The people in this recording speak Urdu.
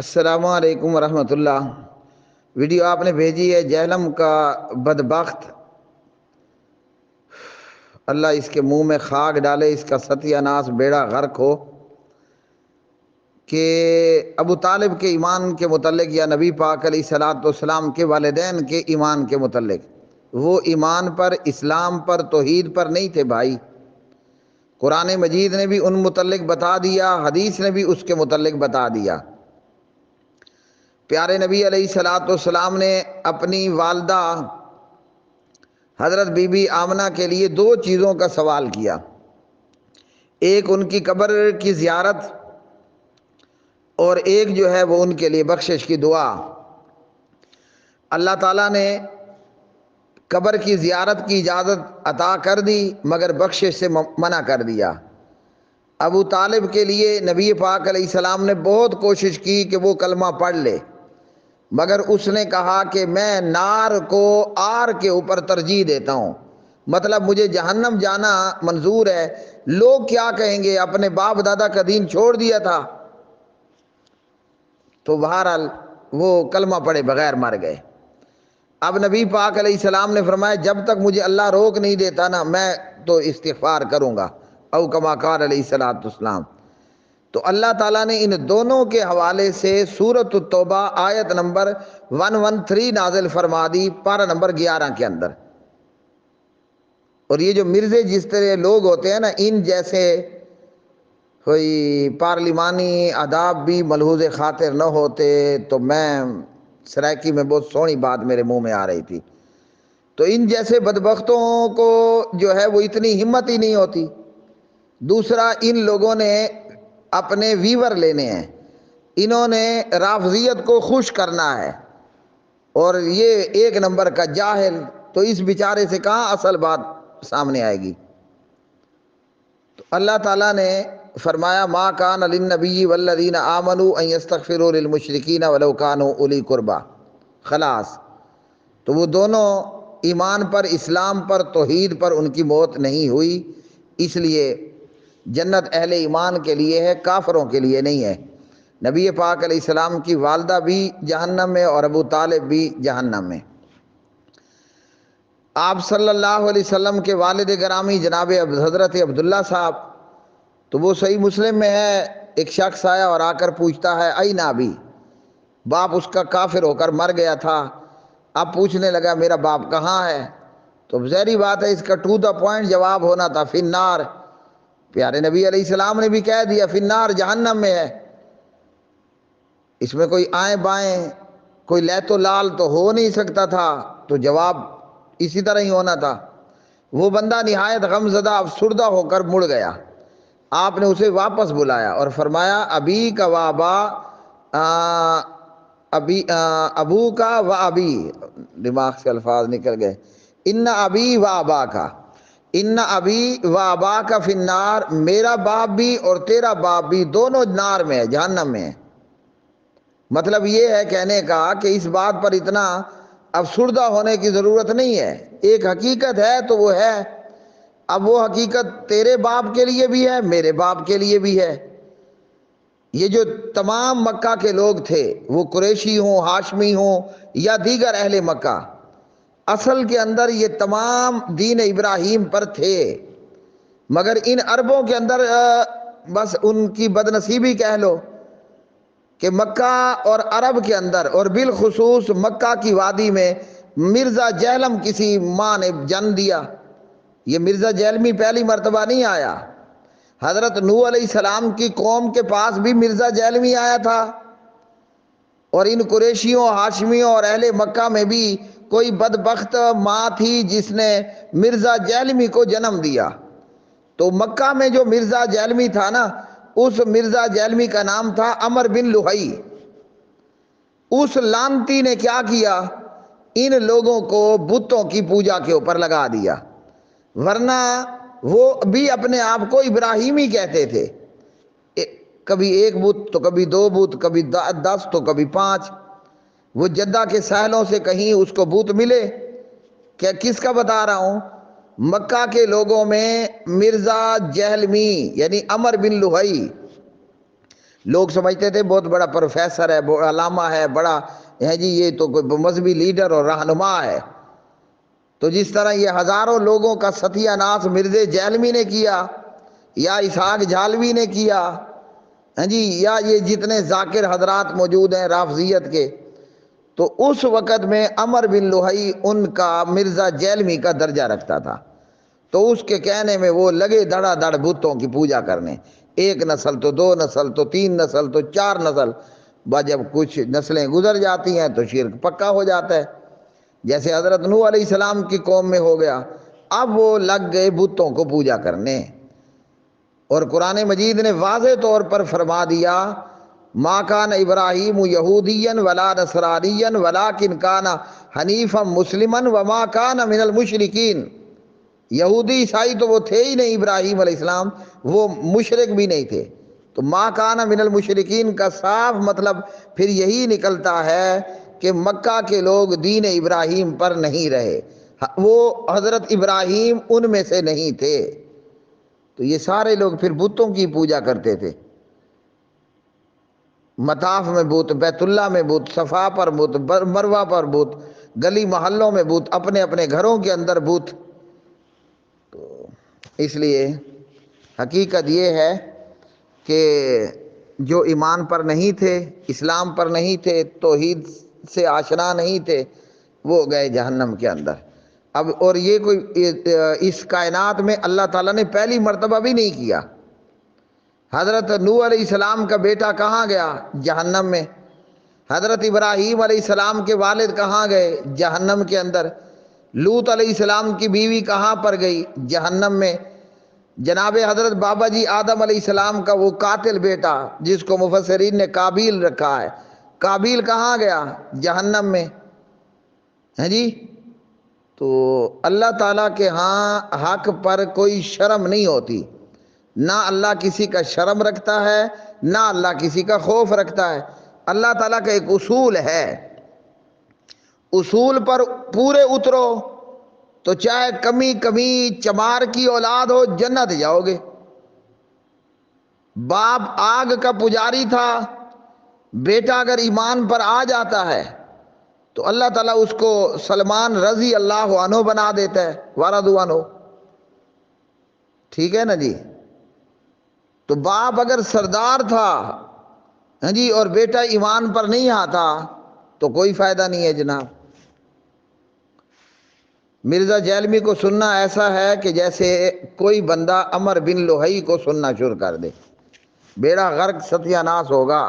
السلام علیکم ورحمۃ اللہ۔ ویڈیو آپ نے بھیجی ہے جہلم کا بدبخت، اللہ اس کے منہ میں خاک ڈالے، اس کا ستیہ ناس بیڑا غرق ہو، کہ ابو طالب کے ایمان کے متعلق یا نبی پاک علیہ الصلوۃ والسلام کے والدین کے ایمان کے متعلق، وہ ایمان پر، اسلام پر، توحید پر نہیں تھے بھائی۔ قرآن مجید نے بھی ان متعلق بتا دیا، حدیث نے بھی اس کے متعلق بتا دیا۔ پیارے نبی علیہ الصلوۃ والسلام نے اپنی والدہ حضرت بی بی آمنہ کے لیے دو چیزوں کا سوال کیا، ایک ان کی قبر کی زیارت اور ایک جو ہے وہ ان کے لیے بخشش کی دعا۔ اللہ تعالیٰ نے قبر کی زیارت کی اجازت عطا کر دی مگر بخشش سے منع کر دیا۔ ابو طالب کے لیے نبی پاک علیہ السلام نے بہت کوشش کی کہ وہ کلمہ پڑھ لے، مگر اس نے کہا کہ میں نار کو آر کے اوپر ترجیح دیتا ہوں، مطلب مجھے جہنم جانا منظور ہے، لوگ کیا کہیں گے، اپنے باپ دادا کا دین چھوڑ دیا تھا۔ تو بہرحال وہ کلمہ پڑھے بغیر مر گئے۔ اب نبی پاک علیہ السلام نے فرمایا جب تک مجھے اللہ روک نہیں دیتا نا، میں تو استغفار کروں گا، او کما قال علیہ الصلوۃ والسلام۔ تو اللہ تعالیٰ نے ان دونوں کے حوالے سے سورۃ التوبہ آیت نمبر 113 نازل فرما دی، پارہ نمبر 11 کے اندر۔ اور یہ جو مرزے جس طرح لوگ ہوتے ہیں نا، ان جیسے کوئی پارلیمانی آداب بھی ملحوظ خاطر نہ ہوتے تو میں سرائکی میں بہت سونی بات میرے منہ میں آ رہی تھی، تو ان جیسے بدبختوں کو جو ہے وہ اتنی ہمت ہی نہیں ہوتی۔ دوسرا، ان لوگوں نے اپنے ویور لینے ہیں، انہوں نے رافضیت کو خوش کرنا ہے، اور یہ ایک نمبر کا جاہل، تو اس بیچارے سے کہاں اصل بات سامنے آئے گی۔ تو اللہ تعالیٰ نے فرمایا ما کان للنبی والذین آمنوا ان یستغفروا للمشرکین ولو کانوا اولی قربی، خلاص۔ تو وہ دونوں ایمان پر، اسلام پر، توحید پر ان کی موت نہیں ہوئی، اس لیے جنت اہل ایمان کے لیے ہے، کافروں کے لیے نہیں ہے۔ نبی پاک علیہ السلام کی والدہ بھی جہنم میں اور ابو طالب بھی جہنم میں۔ آپ صلی اللہ علیہ وسلم کے والد گرامی جناب حضرت عبداللہ صاحب، تو وہ صحیح مسلم میں ہے، ایک شخص آیا اور آ کر پوچھتا ہے این ابی، باپ اس کا کافر ہو کر مر گیا تھا، اب پوچھنے لگا میرا باپ کہاں ہے؟ تو ظاہری بات ہے اس کا ٹو دا پوائنٹ جواب ہونا تھا فی النار۔ پیارے نبی علیہ السلام نے بھی کہہ دیا فی النار، جہنم میں ہے، اس میں کوئی آئیں بائیں، کوئی لیت و لال تو ہو نہیں سکتا تھا، تو جواب اسی طرح ہی ہونا تھا۔ وہ بندہ نہایت غمزدہ، افسردہ ہو کر مڑ گیا۔ آپ نے اسے واپس بلایا اور فرمایا ابی کا وابا، ابو کا و ابی، دماغ سے الفاظ نکل گئے، ان ابی و ابا کا، ان ابی و ابا کا فی النار، میرا باپ بھی اور تیرا باپ بھی دونوں نار میں ہے، جہنم میں ہے۔ مطلب یہ ہے کہنے کا کہ اس بات پر اتنا افسردہ ہونے کی ضرورت نہیں ہے، ایک حقیقت ہے تو وہ ہے۔ اب وہ حقیقت تیرے باپ کے لیے بھی ہے، میرے باپ کے لیے بھی ہے۔ یہ جو تمام مکہ کے لوگ تھے، وہ قریشی ہوں، ہاشمی ہوں یا دیگر اہل مکہ، اصل کے اندر یہ تمام دین ابراہیم پر تھے، مگر ان عربوں کے اندر بس ان کی بدنصیبی کہہ لو کہ مکہ اور عرب کے اندر، اور بالخصوص مکہ کی وادی میں مرزا جہلم کسی ماں نے جنم دیا۔ یہ مرزا جہلمی پہلی مرتبہ نہیں آیا، حضرت نوح علیہ السلام کی قوم کے پاس بھی مرزا جہلمی آیا تھا، اور ان قریشیوں، ہاشمیوں اور اہل مکہ میں بھی کوئی بدبخت ماں تھی جس نے مرزا جہلمی کو جنم دیا۔ تو مکہ میں جو مرزا جہلمی تھا نا، اس مرزا جہلمی کا نام تھا عمر بن لوہی۔ اس لعنتی نے کیا کیا، ان لوگوں کو بتوں کی پوجا کے اوپر لگا دیا، ورنہ وہ بھی اپنے آپ کو ابراہیمی کہتے تھے۔ کبھی ایک بت تو کبھی دو بت، کبھی 10 تو کبھی 5۔ وہ جدہ کے ساحلوں سے کہیں اس کو بت ملے، کیا کس کا بتا رہا ہوں، مکہ کے لوگوں میں مرزا جہلمی یعنی عمر بن لوہی، لوگ سمجھتے تھے بہت بڑا پروفیسر ہے، بڑا علامہ ہے، بڑا ہے جی، یہ تو کوئی مذہبی لیڈر اور رہنما ہے۔ تو جس طرح یہ ہزاروں لوگوں کا ستیہ ناش مرزا جیلمی نے کیا، یا اسحاق جھالوی نے کیا، ہاں جی، یا یہ جتنے ذاکر حضرات موجود ہیں رافضیت کے، تو اس وقت میں عمر بن لوہی ان کا مرزا جیلمی کا درجہ رکھتا تھا۔ تو اس کے کہنے میں وہ لگے دڑا دڑ بتوں کی پوجا کرنے، ایک نسل تو دو نسل تو تین نسل تو چار نسل، جب کچھ نسلیں گزر جاتی ہیں تو شرک پکا ہو جاتا ہے، جیسے حضرت نوح علیہ السلام کی قوم میں ہو گیا۔ اب وہ لگ گئے بتوں کو پوجا کرنے، اور قرآن مجید نے واضح طور پر فرما دیا ما کان ابراہیم یہودیا ولا نصرانیا ولکن کان حنیفا مسلما وما کان من المشرکین۔ یہودی عیسائی تو وہ تھے ہی نہیں ابراہیم علیہ السلام، وہ مشرک بھی نہیں تھے۔ تو ما کان من المشرکین کا صاف مطلب پھر یہی نکلتا ہے کہ مکہ کے لوگ دین ابراہیم پر نہیں رہے، وہ حضرت ابراہیم ان میں سے نہیں تھے۔ تو یہ سارے لوگ پھر بتوں کی پوجا کرتے تھے، مطاف میں بت، بیت اللہ میں بت، صفا پر بت، مروہ پر بت، گلی محلوں میں بت، اپنے اپنے گھروں کے اندر بت۔ تو اس لیے حقیقت یہ ہے کہ جو ایمان پر نہیں تھے، اسلام پر نہیں تھے، توحید سے آشنا نہیں تھے، وہ گئے جہنم کے اندر۔ اب اور یہ کوئی اس کائنات میں اللہ تعالیٰ نے پہلی مرتبہ بھی نہیں کیا۔ حضرت نوح علیہ السلام کا بیٹا کہاں گیا؟ جہنم میں۔ حضرت ابراہیم علیہ السلام کے والد کہاں گئے؟ جہنم کے اندر۔ لوط علیہ السلام کی بیوی کہاں پر گئی؟ جہنم میں۔ جناب حضرت بابا جی آدم علیہ السلام کا وہ قاتل بیٹا جس کو مفسرین نے قابیل رکھا ہے، قابیل کہاں گیا؟ جہنم میں، ہیں جی۔ تو اللہ تعالیٰ کے ہاں حق پر کوئی شرم نہیں ہوتی، نہ اللہ کسی کا شرم رکھتا ہے، نہ اللہ کسی کا خوف رکھتا ہے۔ اللہ تعالیٰ کا ایک اصول ہے، اصول پر پورے اترو تو چاہے کمی کمی چمار کی اولاد ہو جنت جاؤ گے۔ باپ آگ کا پجاری تھا، بیٹا اگر ایمان پر آ جاتا ہے تو اللہ تعالیٰ اس کو سلمان رضی اللہ عنہ بنا دیتا ہے، ورضوا عنہ، ٹھیک ہے نا جی۔ تو باپ اگر سردار تھا ہاں جی اور بیٹا ایمان پر نہیں آتا تو کوئی فائدہ نہیں ہے جناب۔ مرزا جیلمی کو سننا ایسا ہے کہ جیسے کوئی بندہ عمر بن لوہی کو سننا شروع کر دے، بیڑا غرق ستیہ ناش ہوگا۔